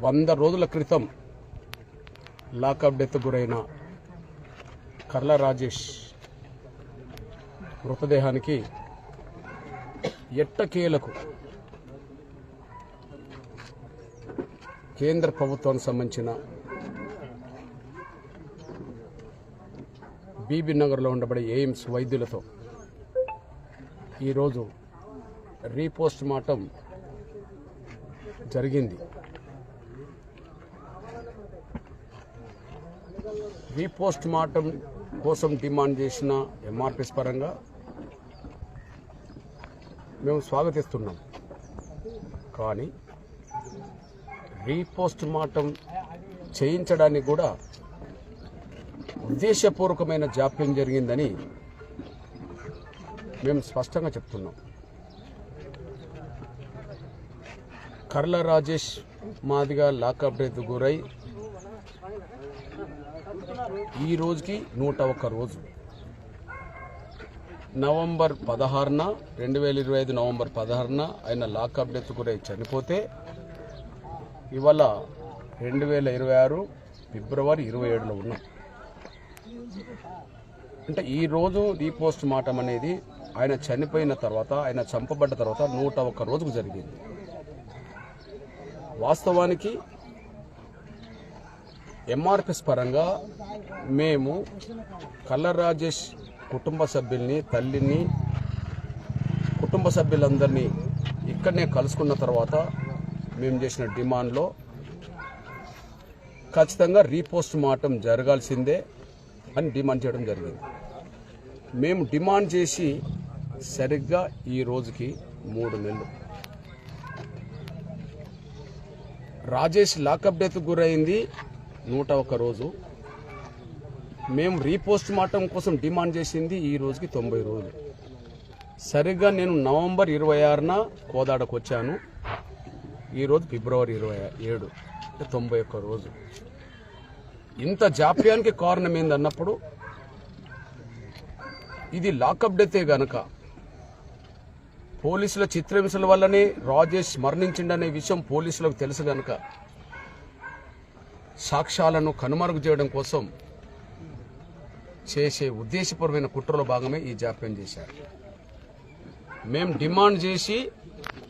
100 రోజుల క్రితం lockup death గురైన కర్ల రాజేష్ మృతదేహానికి ఎట్టకేలకు కేంద్ర ప్రభుత్వానికి సంబంధించిన బీబీ నగర్లో ఉండబడే ఎయిమ్స్ వైద్యులతో ఈరోజు రీపోస్ట్ మార్టం జరిగింది. రీపోస్ట్ మార్టం కోసం డిమాండ్ చేసిన ఎంఆర్పిఎస్ పరంగా మేము స్వాగతిస్తున్నాం. కానీ రీపోస్ట్ మార్టం చేయించడానికి కూడా ఉద్దేశపూర్వకమైన జాప్యం జరిగిందని మేము స్పష్టంగా చెప్తున్నాం. కర్ల రాజేష్ మాదిగా లాకప్ డెత్ గురై ఈ రోజుకి 101 రోజు. నవంబర్ 16న 2025 నవంబర్ 16న ఆయన లాకప్ డెత్ గురై చనిపోతే ఇవాళ 2026 ఫిబ్రవరి 27లో ఉన్నాం. అంటే ఈరోజు రీపోస్ట్ మార్టం అనేది ఆయన చనిపోయిన తర్వాత, ఆయన చంపబడ్డ తర్వాత 101 రోజుకు జరిగింది. వాస్తవానికి ఎంఆర్పిఎస్ పరంగా మేము కర్ల రాజేష్ కుటుంబ సభ్యుల్ని, తల్లిని, కుటుంబ సభ్యులందరినీ ఇక్కడనే కలుసుకున్న తర్వాత మేము చేసిన డిమాండ్లో ఖచ్చితంగా రీపోస్ట్ మార్టం జరగాల్సిందే అని డిమాండ్ చేయడం జరిగింది. మేము డిమాండ్ చేసి సరిగ్గా ఈ రోజుకి 3 నెలలు. రాజేష్ లాకప్ డెత్ గురైంది 101 రోజు. మేము రీపోస్ట్ మార్టం కోసం డిమాండ్ చేసింది ఈ రోజుకి 90 రోజులు. సరిగ్గా నేను నవంబర్ 26న కోదాడకు వచ్చాను. ఈరోజు ఫిబ్రవరి 27, 91 రోజు. ఇంత జాప్యానికి కారణం ఏందన్నప్పుడు ఇది లాకప్ డెతే గనక పోలీసుల చిత్రహింసల వల్లనే రాజేష్ మరణించిండనే విషయం పోలీసులకు తెలుసు గనక సాక్ష్యాలను కనుమరుగు చేయడం కోసం చేసే ఉద్దేశపూర్వమైన కుట్రలో భాగమే ఈ జాప్యం చేశారు. మేము డిమాండ్ చేసి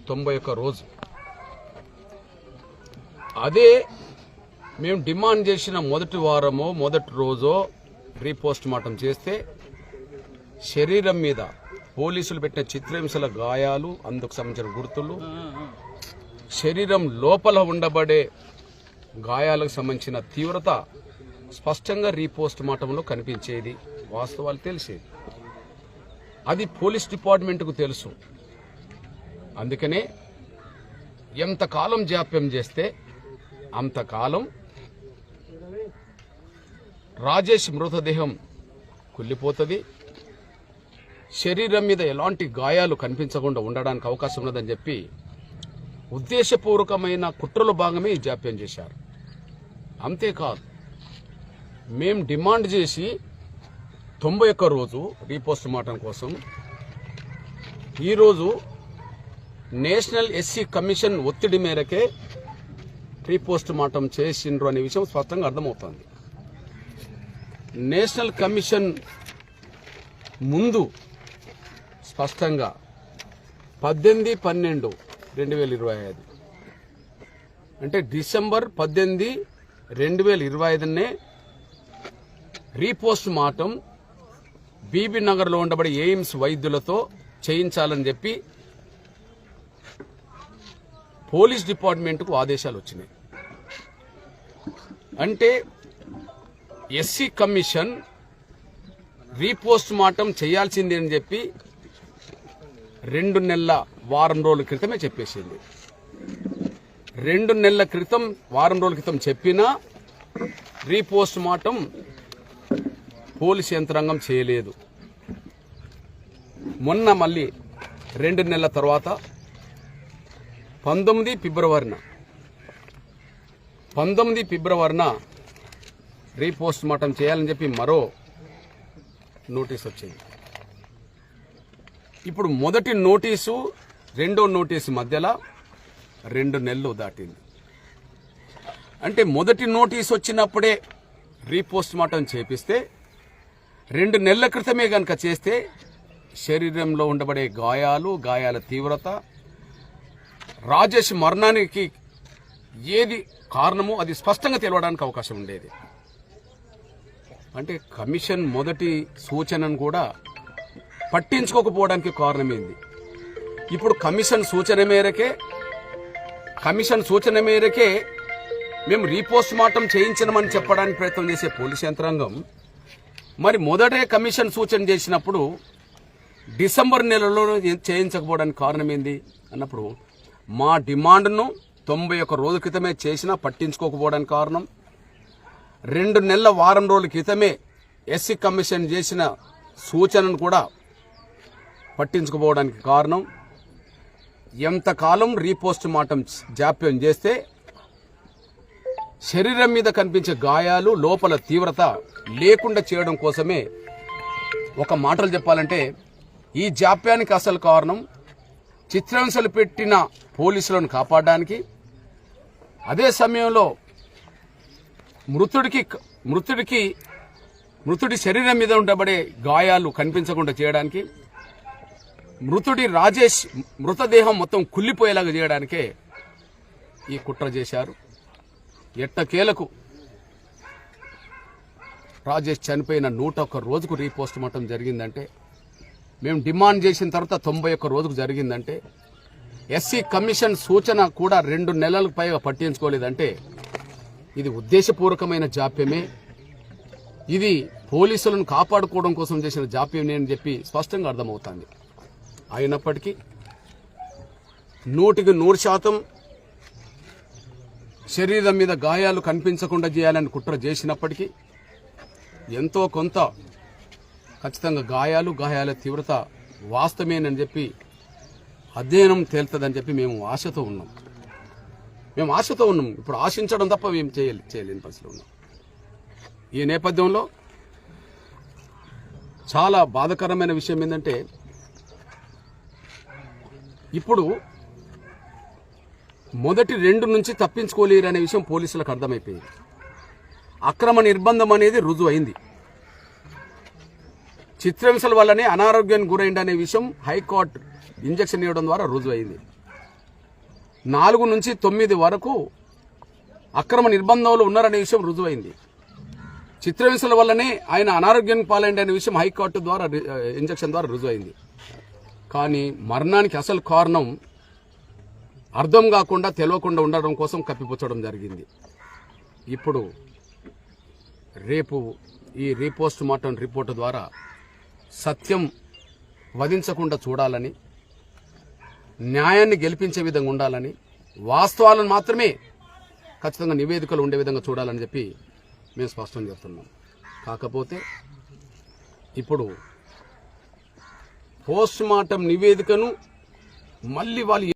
91 రోజు. అదే మేము డిమాండ్ చేసిన మొదటి వారమో మొదటి రోజో రీపోస్ట్ మార్టం చేస్తే శరీరం మీద పోలీసులు పెట్టిన చిత్రహింసల గాయాలు, అందుకు సంబంధించిన గుర్తులు, శరీరం లోపల ఉండబడే గాయాలకు సంబంధించిన తీవ్రత స్పష్టంగా రీపోస్ట్ మార్టంలో కనిపించేది. వాస్తవాలు తెలిసేది. అది పోలీస్ డిపార్ట్మెంట్కు తెలుసు. అందుకనే ఎంతకాలం జాప్యం చేస్తే అంతకాలం రాజేష్ మృతదేహం కుళ్ళిపోతుంది, శరీరం మీద ఎలాంటి గాయాలు కనిపించకుండా ఉండడానికి అవకాశం ఉన్నదని చెప్పి ఉద్దేశపూర్వకమైన కుట్రలో భాగమే ఈ జాప్యం చేశారు. అంతేకాదు, మేం డిమాండ్ చేసి 91 రోజు రీపోస్ట్ మార్టం కోసం ఈరోజు నేషనల్ ఎస్సీ కమిషన్ ఒత్తిడి మేరకే రీపోస్ట్ మార్టం చేసిండ్రు అనే విషయం స్పష్టంగా అర్థమవుతోంది. నేషనల్ కమిషన్ ముందు స్పష్టంగా 18/12/2025 అంటే డిసెంబర్ 18, 2025నే రీపోస్ట్ మార్టం బీబీ నగర్లో ఉండబడే ఎయిమ్స్ వైద్యులతో చేయించాలని చెప్పి పోలీస్ డిపార్ట్మెంట్కు ఆదేశాలు వచ్చినాయి. అంటే ఎస్సీ కమిషన్ రీపోస్ట్ మార్టం చేయాల్సిందే అని చెప్పి 2 నెలల వారం రోజుల క్రితమే చెప్పేసింది. 2 నెలల క్రితం వారం రోజుల క్రితం చెప్పినా రీపోస్ట్ మార్టం పోలీసు యంత్రాంగం చేయలేదు. మొన్న మళ్ళీ 2 నెలల తర్వాత 19 ఫిబ్రవరిన రీపోస్ట్ మార్టం చేయాలని చెప్పి మరో నోటీస్ వచ్చింది. ఇప్పుడు మొదటి నోటీసు రెండో నోటీసు మధ్యలో 2 నెలలు దాటింది. అంటే మొదటి నోటీస్ వచ్చినప్పుడే రీపోస్ట్ మార్టం చేపిస్తే 2 నెలల క్రితమే కనుక చేస్తే శరీరంలో ఉండబడే గాయాల తీవ్రత, రాజేష్ మరణానికి ఏది కారణమో అది స్పష్టంగా తెలవడానికి అవకాశం ఉండేది. అంటే కమిషన్ మొదటి సూచనను కూడా పట్టించుకోకపోవడానికి కారణమైంది. ఇప్పుడు కమిషన్ సూచన మేరకే మేము రీపోస్ట్ మార్టం చేయించమని చెప్పడానికి ప్రయత్నం చేసే పోలీస్ యంత్రాంగం మరి మొదటే కమిషన్ సూచన చేసినప్పుడు డిసెంబర్ నెలలో చేయించకపోవడానికి కారణమైంది అన్నప్పుడు మా డిమాండ్ను 91 రోజుల క్రితమే చేసినా పట్టించుకోకపోవడానికి కారణం, 2 నెలల వారం రోజుల క్రితమే ఎస్సీ కమిషన్ చేసిన సూచనను కూడా పట్టించుకోపోవడానికి కారణం, ఎంతకాలం రీపోస్ట్ మార్టం జాప్యం చేస్తే శరీరం మీద కనిపించే గాయాలు, లోపల తీవ్రత లేకుండా చేయడం కోసమే. ఒక మాటలు చెప్పాలంటే ఈ జాప్యానికి అసలు కారణం చిత్రహింసలు పెట్టిన పోలీసులను కాపాడడానికి, అదే సమయంలో మృతుడి శరీరం మీద ఉండబడే గాయాలు కనిపించకుండా చేయడానికి, మృతుడి రాజేష్ మృతదేహం మొత్తం కుళ్ళిపోయేలాగా చేయడానికే ఈ కుట్ర చేశారు. ఎట్టకేలకు రాజేష్ చనిపోయిన 101 రోజుకు రీపోస్ట్ మార్టం జరిగిందంటే, మేము డిమాండ్ చేసిన తర్వాత 91 రోజుకు జరిగిందంటే, ఎస్సీ కమిషన్ సూచన కూడా 2 నెలలకు పైగా పట్టించుకోలేదంటే ఇది ఉద్దేశపూర్వకమైన జాప్యమే, ఇది పోలీసులను కాపాడుకోవడం కోసం చేసిన జాప్యమే అని చెప్పి స్పష్టంగా అర్థమవుతుంది. అయినప్పటికీ 100% శరీరం మీద గాయాలు కనిపించకుండా చేయాలని కుట్ర చేసినప్పటికీ ఎంతో కొంత ఖచ్చితంగా గాయాల తీవ్రత వాస్తవేనని చెప్పి అధ్యయనం తేలుతుందని చెప్పి మేము ఆశతో ఉన్నాం. ఇప్పుడు ఆశించడం తప్ప మేము చేయలేని పరిస్థితిలో ఉన్నాం. ఈ నేపథ్యంలో చాలా బాధాకరమైన విషయం ఏంటంటే, ఇప్పుడు మొదటి 2 నుంచి తప్పించుకోలేరు అనే విషయం పోలీసులకు అర్థమైపోయింది. అక్రమ నిర్బంధం అనేది రుజువు అయింది. చిత్రహింసల వల్లనే అనారోగ్యానికి గురైంది అనే విషయం హైకోర్టు ఇంజక్షన్ ఇవ్వడం ద్వారా రుజువు అయింది. 4 నుంచి 9 వరకు అక్రమ నిర్బంధంలో ఉన్నారనే విషయం రుజువైంది. చిత్రహింసల వల్లనే ఆయన అనారోగ్యానికి పాలైంది అనే విషయం హైకోర్టు ద్వారా ఇంజక్షన్ ద్వారా రుజువైంది. కానీ మరణానికి అసలు కారణం అర్థం కాకుండా తెలియకుండా ఉండడం కోసం కప్పిపుచ్చడం జరిగింది. ఇప్పుడు రేపు ఈ రీపోస్ట్ మార్టం రిపోర్టు ద్వారా సత్యం వధించకుండా చూడాలని, న్యాయాన్ని గెలిపించే విధంగా ఉండాలని, వాస్తవాలను మాత్రమే ఖచ్చితంగా నివేదికలు ఉండే విధంగా చూడాలని చెప్పి మేము స్పష్టం చేస్తున్నాం. కాకపోతే ఇప్పుడు పోస్ట్ మార్టం నివేదికను మళ్ళీ వాళ్ళు